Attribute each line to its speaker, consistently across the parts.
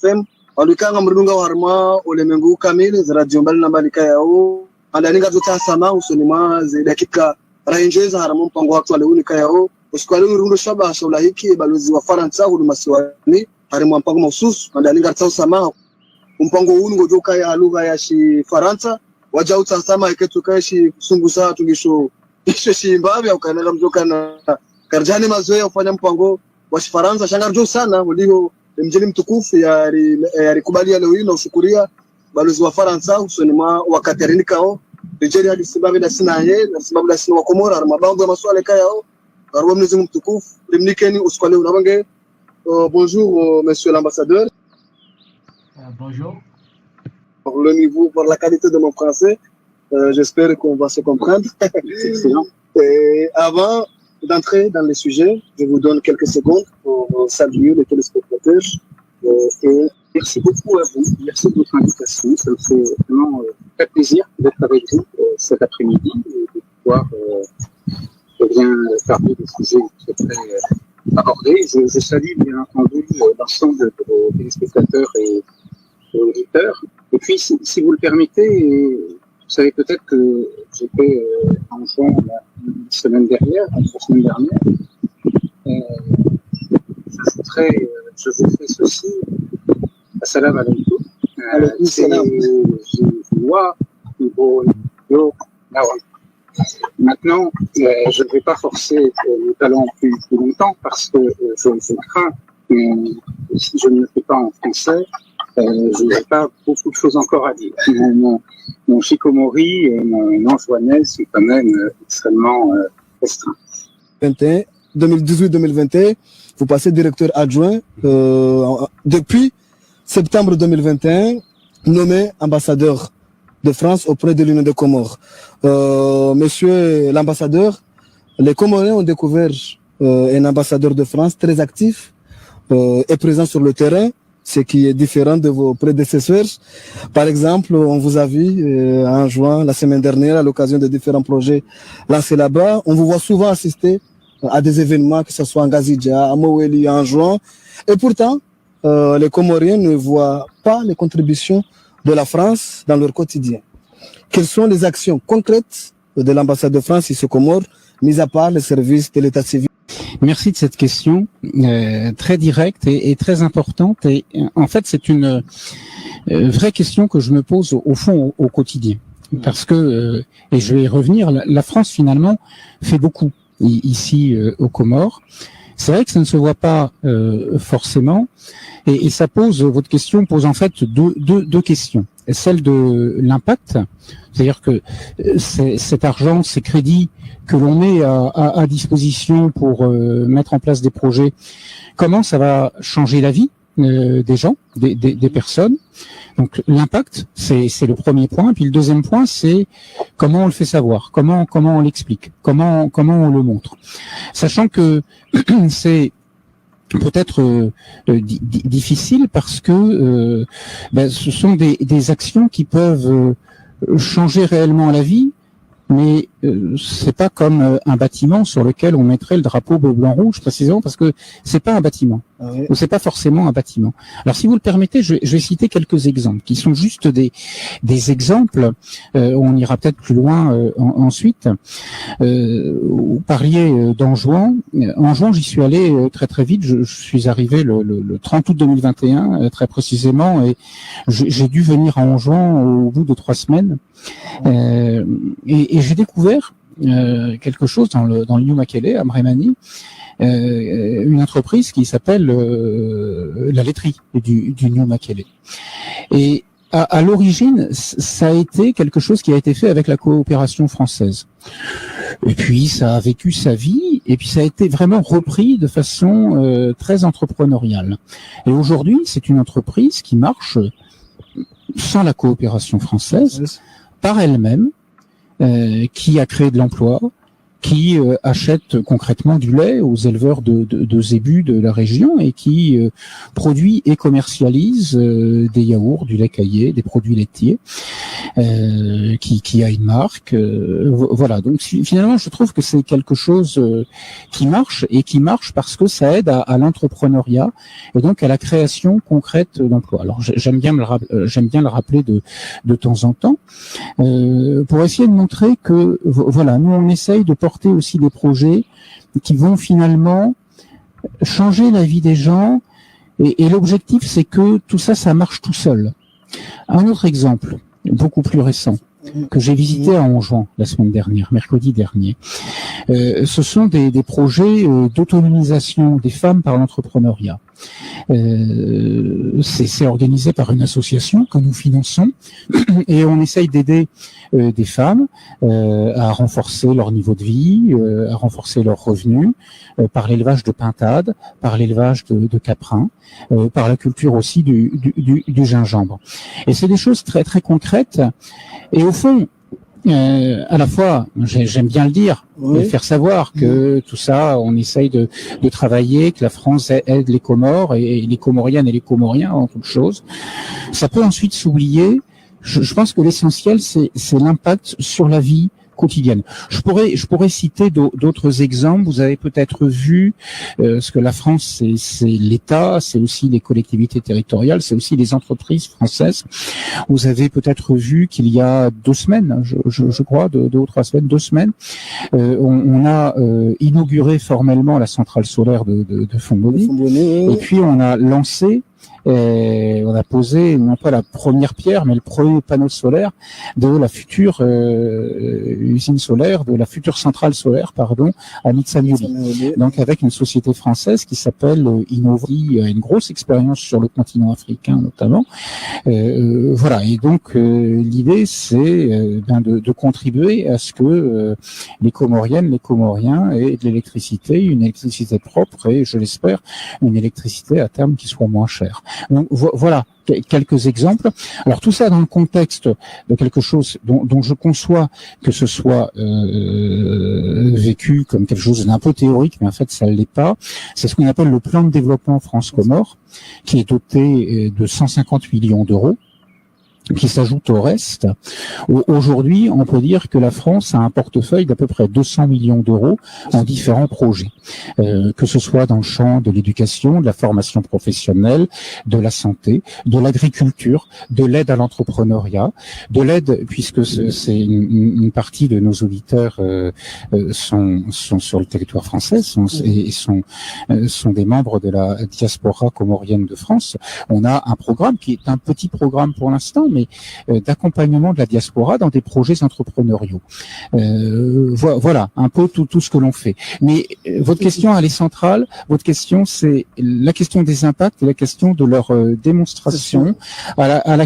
Speaker 1: FM walikanga mrudunga warma ulimwengu kamili za radio mbali na mbali kayao andaninga zote sama usonima za dakika rainjeza haramu mpango watu wale kayao usikwali rundo shaba shaula hiki balozi wa Faransa huduma siwani harimu mpango mahususu andaninga tsao sama mpango huu ngojo kaya lugha ya shi Faransa waja utasama iketu kaishi sungusa tungisho isho shimbabi au kana mjoka na karjani mazoea ufanya mpango wa Faransa shangarjo sana ulio mjini mtukufu yarikubalia leo hii na ushukuria balozi wa Faransa usonima wa Catherine Kao Nigeria hadi sababu da sina yeye na sababu da sina wa Komora mabango ya masuala kayao garwa mnezi mtukufu limnikeni usikwale unabange. Bonjour monsieur l'ambassadeur.
Speaker 2: Bonjour.
Speaker 1: Pour le niveau, pour la qualité de mon français, j'espère qu'on va se comprendre.
Speaker 2: C'est excellent.
Speaker 1: Et avant d'entrer dans les sujets, je vous donne quelques secondes pour saluer les téléspectateurs.
Speaker 2: Et merci beaucoup à vous. Merci de votre invitation. Ça me fait vraiment très plaisir d'être avec vous cet après-midi et de pouvoir bien parler des sujets que je souhaiterais aborder. Je salue bien entendu l'ensemble de vos téléspectateurs et auditeurs. Et puis, si vous le permettez, vous savez peut-être que j'étais en juin la semaine dernière. Je vous fais ceci. Assalamu alaikum. Maintenant, je ne vais pas forcer le talent plus longtemps parce que je crains que si je ne le fais pas en français, je n'ai pas beaucoup de choses encore à dire. Mon shikomori et mon anjouanais sont quand même extrêmement restreints.
Speaker 1: 2018-2021, vous passez directeur adjoint depuis septembre 2021, nommé ambassadeur de France auprès de l'Union des Comores. Monsieur l'ambassadeur, les Comoriens ont découvert un ambassadeur de France très actif et présent sur le terrain, ce qui est différent de vos prédécesseurs. Par exemple, on vous a vu en juin, la semaine dernière, à l'occasion de différents projets lancés là-bas. On vous voit souvent assister à des événements, que ce soit en Gazidja, à Moweli, en juin. Et pourtant, les Comoriens ne voient pas les contributions de la France dans leur quotidien. Quelles sont les actions concrètes de l'ambassade de France ici aux Comores, mis à part les services de l'état civil?
Speaker 3: Merci de cette question très directe et très importante. Et en fait, c'est une vraie question que je me pose au fond au quotidien. Parce que, et je vais y revenir, la France finalement fait beaucoup ici aux Comores. C'est vrai que ça ne se voit pas forcément. Et ça pose, votre question pose en fait deux questions. Celle de l'impact, c'est-à-dire que cet argent, ces crédits que l'on met à disposition pour mettre en place des projets, comment ça va changer la vie des gens, des personnes. Donc l'impact, c'est le premier point. Puis le deuxième point, c'est comment on le fait savoir, comment on l'explique, comment on le montre, sachant que c'est peut-être difficile parce que ce sont des actions qui peuvent changer réellement la vie, mais c'est pas comme un bâtiment sur lequel on mettrait le drapeau bleu blanc rouge précisément parce que c'est pas un bâtiment ou c'est pas forcément un bâtiment. Alors si vous le permettez, je vais citer quelques exemples qui sont juste des exemples. On ira peut-être plus loin ensuite. Vous parliez d'Anjouan. Anjouan, j'y suis allé très très vite. Je suis arrivé le 30 août 2021 très précisément et j'ai dû venir à Anjouan au bout de 3 semaines. Et j'ai découvert quelque chose dans le New Makele à Mremani, une entreprise qui s'appelle la laiterie du New Makele. Et à l'origine, ça a été quelque chose qui a été fait avec la coopération française. Et puis ça a vécu sa vie, et puis ça a été vraiment repris de façon très entrepreneuriale. Et aujourd'hui, c'est une entreprise qui marche sans la coopération française, par elle-même, qui a créé de l'emploi, qui achète concrètement du lait aux éleveurs de zébus de la région et qui produit et commercialise des yaourts, du lait caillé, des produits laitiers. qui a une marque. Voilà. Donc finalement, je trouve que c'est quelque chose qui marche parce que ça aide à l'entrepreneuriat et donc à la création concrète d'emplois. Alors j'aime bien le rappeler de temps en temps pour essayer de montrer que voilà, nous on essaye de porter aussi des projets qui vont finalement changer la vie des gens et l'objectif c'est que tout ça marche tout seul. Un autre exemple, beaucoup plus récent, que j'ai visité à Anjouan la semaine dernière, mercredi dernier. Ce sont des projets d'autonomisation des femmes par l'entrepreneuriat. C'est organisé par une association que nous finançons et on essaye d'aider des femmes à renforcer leur niveau de vie, à renforcer leurs revenus par l'élevage de pintades, par l'élevage de caprins, par la culture aussi du gingembre. Et c'est des choses très très concrètes et au fond à la fois, j'aime bien le dire, et faire savoir que tout ça, on essaye de travailler, que la France aide les Comores et les Comoriennes et les Comoriens en toute chose. Ça peut ensuite s'oublier. Je pense que l'essentiel, c'est l'impact sur la vie quotidienne. Je pourrais citer d'autres exemples. Vous avez peut-être vu ce que la France, c'est l'État, c'est aussi les collectivités territoriales, c'est aussi les entreprises françaises. Vous avez peut-être vu qu'il y a 2 semaines, je crois, 2 ou 3 semaines, 2 semaines, on a inauguré formellement la centrale solaire de Fonbonnet. Et puis on a lancé on a posé non pas la première pierre, mais le premier panneau solaire de la future usine solaire, de la future centrale solaire, à Mitsamuli. Donc avec une société française qui s'appelle Innovi, une grosse expérience sur le continent africain notamment. Voilà. Et donc l'idée c'est de contribuer à ce que les Comoriennes, les Comoriens aient de l'électricité, une électricité propre et je l'espère une électricité à terme qui soit moins chère. Donc voilà quelques exemples. Alors tout ça dans le contexte de quelque chose dont je conçois que ce soit vécu comme quelque chose d'un peu théorique, mais en fait ça ne l'est pas. C'est ce qu'on appelle le plan de développement France-Comores, qui est doté de 150 millions d'euros, qui s'ajoute au reste. Aujourd'hui, on peut dire que la France a un portefeuille d'à peu près 200 millions d'euros en différents projets, que ce soit dans le champ de l'éducation, de la formation professionnelle, de la santé, de l'agriculture, de l'aide à l'entrepreneuriat, de l'aide, puisque c'est une partie de nos auditeurs sont sur le territoire français, sont des membres de la diaspora comorienne de France. On a un programme qui est un petit programme pour l'instant, mais d'accompagnement de la diaspora dans des projets entrepreneuriaux. Voilà un peu tout ce que l'on fait. Mais votre question, elle est centrale. Votre question, c'est la question des impacts et la question de leur démonstration à la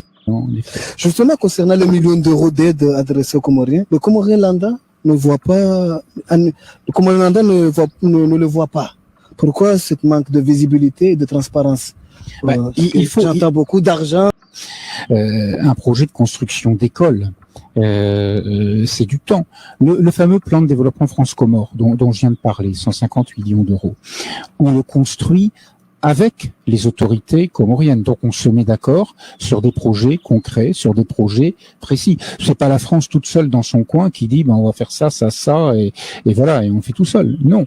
Speaker 1: Justement, concernant les millions d'euros d'aide adressés aux Comoriens, le Comorien lambda ne voit pas, le Comorien lambda ne le voit pas. Pourquoi ce manque de visibilité et de transparence? J'entends beaucoup d'argent.
Speaker 3: Un projet de construction d'école, c'est du temps. Le fameux plan de développement France-Comores dont je viens de parler, 150 millions d'euros, on le construit avec les autorités comoriennes. Donc on se met d'accord sur des projets concrets, sur des projets précis. C'est pas la France toute seule dans son coin qui dit on va faire ça et voilà, et on fait tout seul. Non,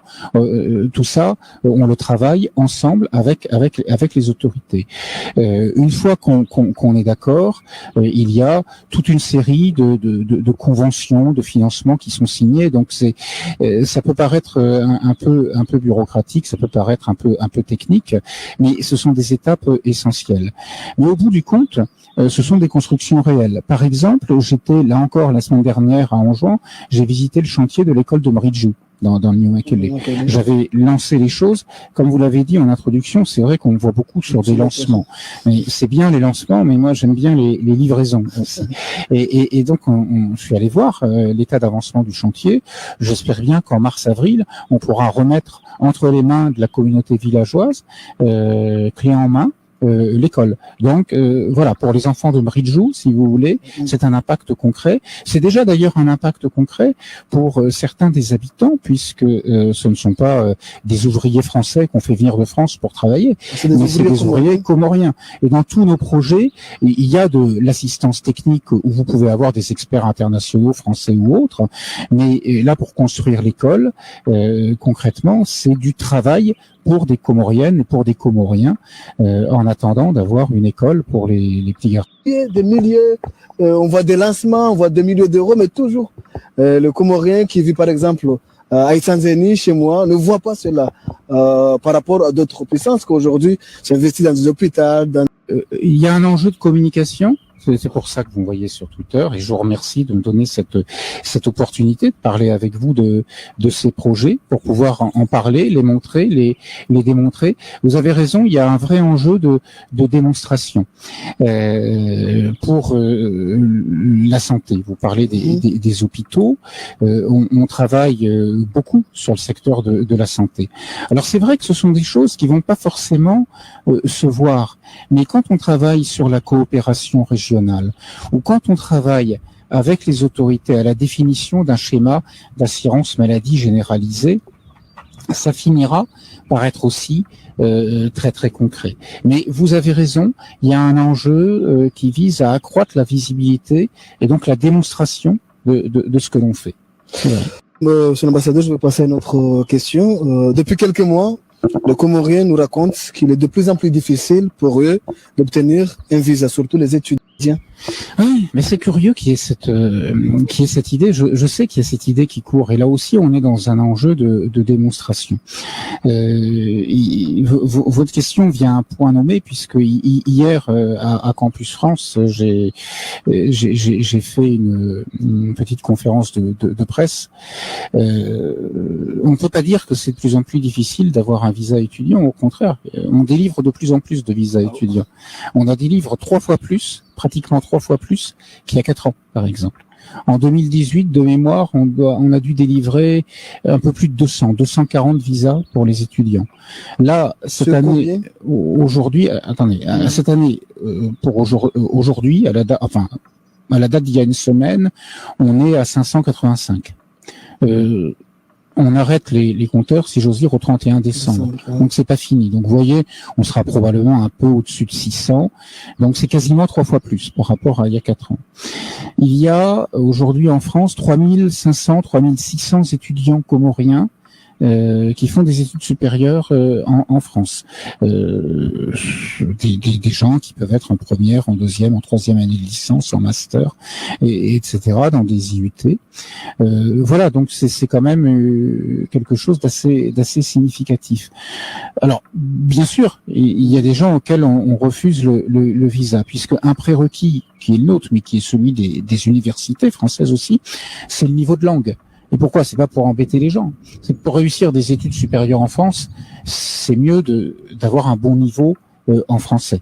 Speaker 3: tout ça on le travaille ensemble avec les autorités. Une fois qu'on est d'accord, il y a toute une série de conventions de financement qui sont signées. Donc ça peut paraître un peu bureaucratique, ça peut paraître un peu technique, mais ce sont des étapes essentielles. Mais au bout du compte, ce sont des constructions réelles. Par exemple, j'étais là encore la semaine dernière à Anjouan, j'ai visité le chantier de l'école de Mridjou dans le New-Makele. J'avais lancé les choses, comme vous l'avez dit en introduction, c'est vrai qu'on le voit beaucoup sur des lancements. Mais c'est bien les lancements, mais moi j'aime bien les livraisons aussi. Et donc je suis allé voir l'état d'avancement du chantier. J'espère bien qu'en mars-avril, on pourra remettre entre les mains de la communauté villageoise, clé en main, l'école. Donc voilà, pour les enfants de Mridjou, si vous voulez, c'est un impact concret. C'est déjà d'ailleurs un impact concret pour certains des habitants, puisque ce ne sont pas des ouvriers français qu'on fait venir de France pour travailler, mais c'est des ouvriers comoriens. Et dans tous nos projets, il y a de l'assistance technique où vous pouvez avoir des experts internationaux, français ou autres, mais là, pour construire l'école, concrètement, c'est du travail pour des Comoriennes et pour des Comoriens, en attendant d'avoir une école pour les petits garçons.
Speaker 1: Des milliers, on voit des lancements, on voit des milliers d'euros, mais toujours le Comorien qui vit par exemple à Tanzanie, chez moi, ne voit pas cela par rapport à d'autres puissances qu'aujourd'hui s'investissent dans des hôpitaux.
Speaker 3: Il y a un enjeu de communication. C'est pour ça que vous me voyez sur Twitter, et je vous remercie de me donner cette opportunité de parler avec vous de ces projets pour pouvoir en parler, les montrer, les démontrer. Vous avez raison, il y a un vrai enjeu de démonstration pour la santé. Vous parlez des hôpitaux, on travaille beaucoup sur le secteur de la santé. Alors c'est vrai que ce sont des choses qui vont pas forcément se voir, mais quand on travaille sur la coopération régionale, ou quand on travaille avec les autorités à la définition d'un schéma d'assurance maladie généralisée, ça finira par être aussi très très concret. Mais vous avez raison, il y a un enjeu qui vise à accroître la visibilité et donc la démonstration de ce que l'on fait. Voilà.
Speaker 1: Monsieur l'ambassadeur, je vais passer à une autre question. Depuis quelques mois, le Comorien nous raconte qu'il est de plus en plus difficile pour eux d'obtenir un visa, surtout les étudiants.
Speaker 3: Oui, mais c'est curieux qu'il y ait cette idée. Je sais qu'il y a cette idée qui court, et là aussi on est dans un enjeu de démonstration. Votre question vient à un point nommé, puisque hier à Campus France, j'ai fait une petite conférence de presse. On ne peut pas dire que c'est de plus en plus difficile d'avoir un visa étudiant. Au contraire, on délivre de plus en plus de visas étudiants. On en délivre 3 fois plus, pratiquement 3 fois plus qu'il y a 4 ans, par exemple. En 2018, de mémoire, on a dû délivrer un peu plus de 240 visas pour les étudiants. Là, cette année, aujourd'hui, cette année, pour aujourd'hui, à la date d'il y a une semaine, on est à 585. On arrête les compteurs, si j'ose dire, au 31 décembre. Donc c'est pas fini. Donc vous voyez, on sera probablement un peu au-dessus de 600. Donc c'est quasiment 3 fois plus par rapport à il y a 4 ans. Il y a aujourd'hui en France 3500, 3600 étudiants comoriens qui font des études supérieures en France. Des gens qui peuvent être en première, en deuxième, en troisième année de licence, en master, etc. dans des IUT. Voilà, donc c'est quand même quelque chose d'assez significatif. Alors, bien sûr, il y a des gens auxquels on refuse le visa, puisque un prérequis qui est le nôtre, mais qui est celui des universités françaises aussi, c'est le niveau de langue. Et pourquoi? C'est pas pour embêter les gens. C'est pour réussir des études supérieures en France, c'est mieux d'avoir un bon niveau en français.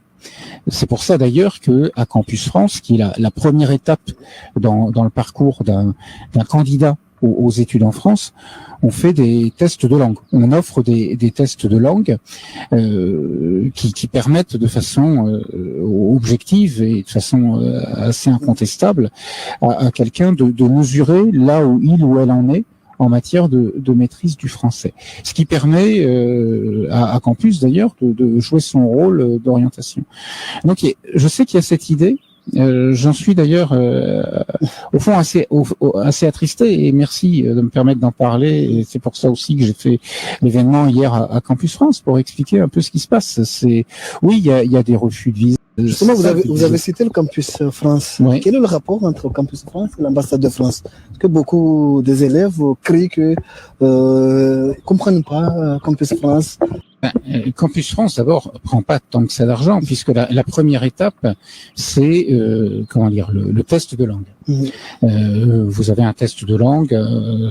Speaker 3: C'est pour ça d'ailleurs que à Campus France, qui est la première étape dans le parcours d'un candidat aux études en France, on fait des tests de langue. On offre des tests de langue qui permettent de façon objective et de façon assez incontestable à quelqu'un de mesurer là où il ou elle en est en matière de maîtrise du français. Ce qui permet à Campus d'ailleurs de jouer son rôle d'orientation. Donc je sais qu'il y a cette idée. J'en suis d'ailleurs au fond assez attristé, et merci de me permettre d'en parler, et c'est pour ça aussi que j'ai fait l'événement hier à Campus France pour expliquer un peu ce qui se passe. Oui, il y a des refus de visa.
Speaker 1: Justement, vous avez cité le Campus France. Oui. Quel est le rapport entre Campus France et l'ambassade de France? Parce que beaucoup des élèves crient que comprennent pas Campus France.
Speaker 3: Campus France, d'abord, prend pas tant que ça d'argent, puisque la première étape, c'est le test de langue. Vous avez un test de langue,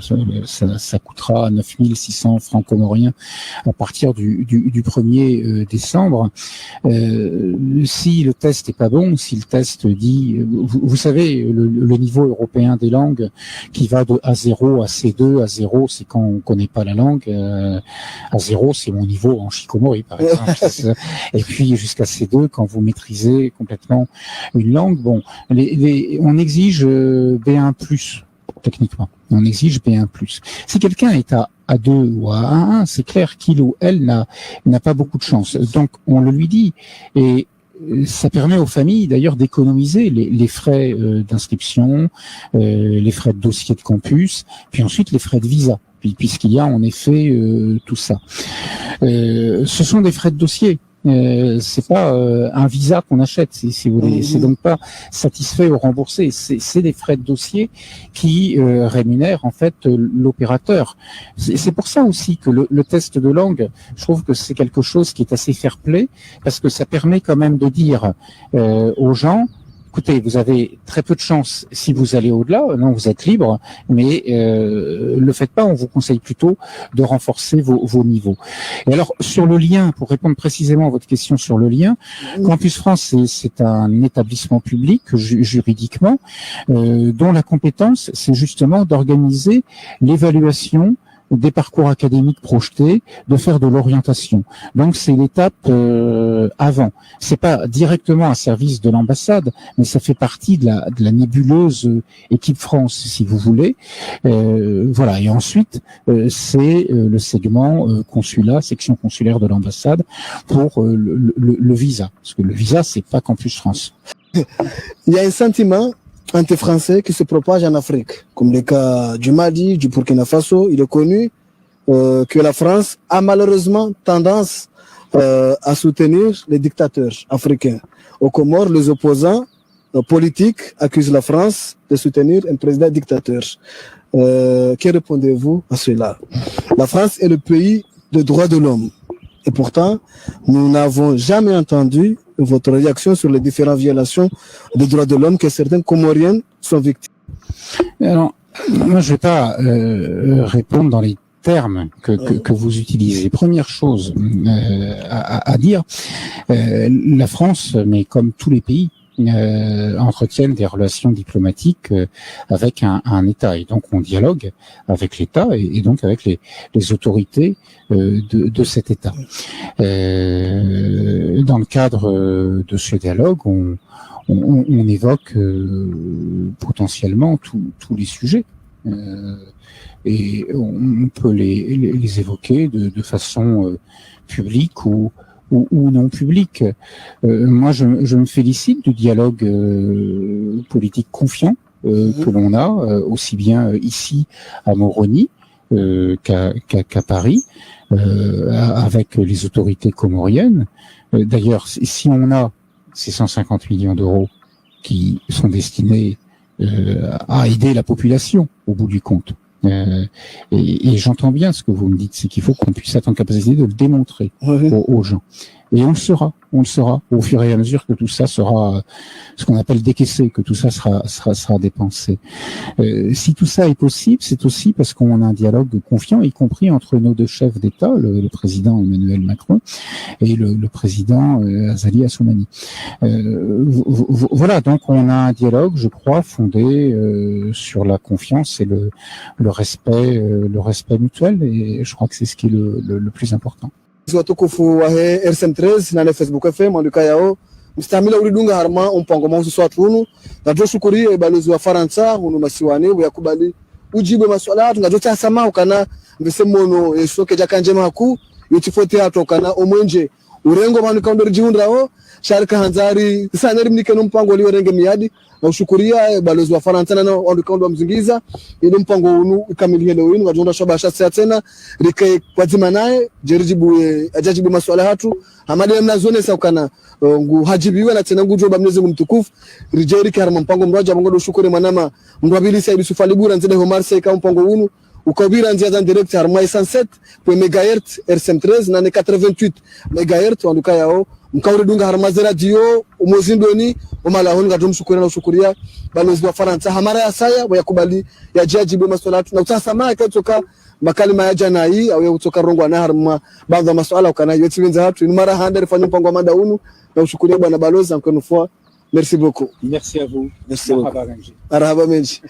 Speaker 3: ça coûtera 9600 francs comoriens à partir du 1er décembre. Si le test est pas bon, si le test dit, vous savez, le niveau européen des langues qui va de A0 à C2, A0 c'est quand on connaît pas la langue, A0 c'est mon niveau niveau en shikomori, par exemple. Et puis jusqu'à C2, quand vous maîtrisez complètement une langue, bon, on exige B1+, techniquement. On exige B1+. Si quelqu'un est à A2 ou à A1, c'est clair qu'il ou elle n'a pas beaucoup de chance. Donc, on le lui dit. Et ça permet aux familles d'ailleurs d'économiser les frais d'inscription, les frais de dossier de campus, puis ensuite les frais de visa, puisqu'il y a en effet tout ça. Ce sont des frais de dossier. C'est pas un visa qu'on achète, si vous voulez. C'est donc pas satisfait ou remboursé. C'est des frais de dossier qui rémunèrent en fait l'opérateur. C'est pour ça aussi que le test de langue, je trouve que c'est quelque chose qui est assez fair-play, parce que ça permet quand même de dire aux gens: écoutez, vous avez très peu de chance si vous allez au-delà, non, vous êtes libre, mais le faites pas, on vous conseille plutôt de renforcer vos niveaux. Et alors, sur le lien, pour répondre précisément à votre question sur le lien, Campus France, c'est un établissement public juridiquement, dont la compétence, c'est justement d'organiser l'évaluation des parcours académiques projetés, de faire de l'orientation. Donc c'est l'étape avant. C'est pas directement un service de l'ambassade, mais ça fait partie de la nébuleuse équipe France, si vous voulez. Voilà. Et ensuite, c'est le segment consulat, section consulaire de l'ambassade pour le visa, parce que le visa c'est pas Campus France.
Speaker 1: Il y a un sentiment anti-français qui se propage en Afrique, comme le cas du Mali, du Burkina Faso. Il est connu que la France a malheureusement tendance à soutenir les dictateurs africains. Aux Comores, les opposants politiques accusent la France de soutenir un président dictateur. Que répondez-vous à cela? La France est le pays des droits de l'homme. Et pourtant, nous n'avons jamais entendu votre réaction sur les différentes violations des droits de l'homme que certaines Comoriennes sont victimes.
Speaker 3: Alors, moi, je vais pas répondre dans les termes que vous utilisez. Première chose à dire, la France, mais comme tous les pays, entretiennent des relations diplomatiques avec un État, et donc on dialogue avec l'État et donc avec les autorités de cet État. Dans le cadre de ce dialogue, on évoque potentiellement tous les sujets, et on peut les évoquer de façon publique ou non public. Moi, je me félicite du dialogue politique confiant que l'on a, aussi bien ici à Moroni qu'à Paris, avec les autorités comoriennes. D'ailleurs, si on a ces 150 millions d'euros qui sont destinés à aider la population au bout du compte, et j'entends bien ce que vous me dites, c'est qu'il faut qu'on puisse être en capacité de le démontrer aux gens. Et on le saura au fur et à mesure que tout ça sera ce qu'on appelle décaissé, que tout ça sera dépensé. Si tout ça est possible, c'est aussi parce qu'on a un dialogue confiant, y compris entre nos deux chefs d'État, le président Emmanuel Macron et le président Azali Assoumani. Voilà, donc on a un dialogue, je crois, fondé sur la confiance et le respect mutuel, et je crois que c'est ce qui est le plus important.
Speaker 1: Watukufu wa RSM13 na Facebook FM andika yao mstamila ulidunga harma umpango mausu swatu hunu na shukuri balozi wa Faransa hunu masiwani yakubali ujibe maswala atu ngajota sama ukana ngesemono yesoke jakanje maku yotifote atokana omwenje urengo manu kaundori jihundrao sharika hanzari saneri mnike no mpango liwerenge miadi na ushukuria balozi wa Faransa na andikaundwa mzingiza ile mpango unu ikamili leo winu ngajunda shabasha tena rike kwazima naye jerijibu ajajibu maswala hatu amade mnazone saukana ngu hajibiwe na tena ngujo bamneze mtukufu rijeri karama mpango mraja bongo shukuri manama ngwabili sa bisufalibura nzede Omar Seka mpango unu ukabira nzia za direct harma 107 pour megahertz RSM13 na 88 megahertz anduka yao mkauri dunga harma radio umozindoni umalahoni ngatum shukuri na ushukuria balozi wa Faransa hamara ya saya yakubali ya jajibu maswala hatu na utasama ikatoka makalima ya jana hii au kutoka rongwa na harma baadhi ya masuala ukana yote wenza hatu ni mara handa rifanya mpango wa mada unu na ushukuria bwana balozi ankonufua. Merci beaucoup.
Speaker 3: Merci à vous.
Speaker 1: Merci beaucoup. Arhaba menji.